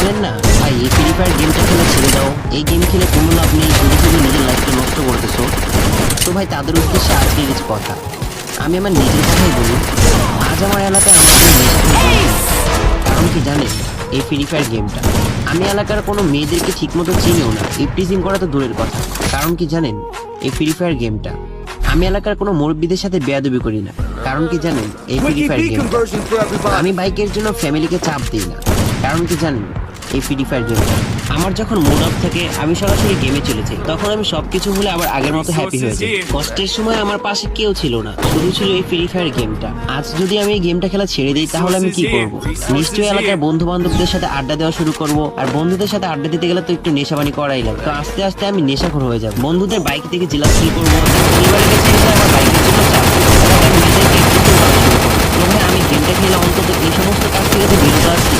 বলেন না ভাই এই ফ্রি ফায়ার গেমটা খেলে ছেড়ে দাও, এই গেম খেলে কোনো লাভ নেই, শুধু শুধু নিজের লাইফকে নষ্ট করতেছো। তো ভাই তাদের উদ্দেশ্যে আজকের কিছু কথা, আমি আমার নিজের কথাই বলি। আজ আমার এলাকায় আমার কোনো নেশা নেই। কারণ কি জানেন, এই ফ্রি ফায়ার গেমটা আমি এলাকার কোনো মেয়েদেরকে ঠিকমতো চিনিও না, ইপটিজিং করা তো দূরের কথা। কারণ কি জানেন, এই ফ্রি ফায়ার গেমটা আমি এলাকার কোনো মুরব্বীদের সাথে বেয়াদবি করি না। কারণ কি জানেন, এই ফ্রি ফায়ার গেমটা আমি বাইকের জন্য ফ্যামিলিকে চাপ দিই না। কারণ কি জানেন, এই ফ্রি ফায়ার গেমটা আমার যখন মুড অফ থাকে আমি সরাসরি গেমে চলে যাই, তখন আমি সবকিছু ভুলে আবার আগের মতো হ্যাপি হয়ে যাই। কষ্টের সময় আমার পাশে কেউ ছিল না, শুধু ছিল এই ফ্রি ফায়ার গেমটা। আজ যদি আমি এই গেমটা খেলা ছেড়ে দিই তাহলে আমি কি করব? নিশ্চয়ই এলাকার বন্ধু বান্ধবদের সাথে আড্ডা দেওয়া শুরু করব, আর বন্ধুদের সাথে আড্ডা দিতে গেলে তো একটু নেশাবানি করাই লাগে। তো আস্তে আস্তে আমি নেশাখোর হয়ে যাব, বন্ধুদের বাইক থেকে জেলাস ফিল করবো, পরিবারের কাছে এসে আমার বাইকের জন্য চাপ দেবো, এলাকার মেয়েদেরকে একটু তো ভালো শুরু করবো। তো ভাই আমি গেমটা খেলে অন্তত এই সমস্ত কাজ থেকে তো বিরত আছি।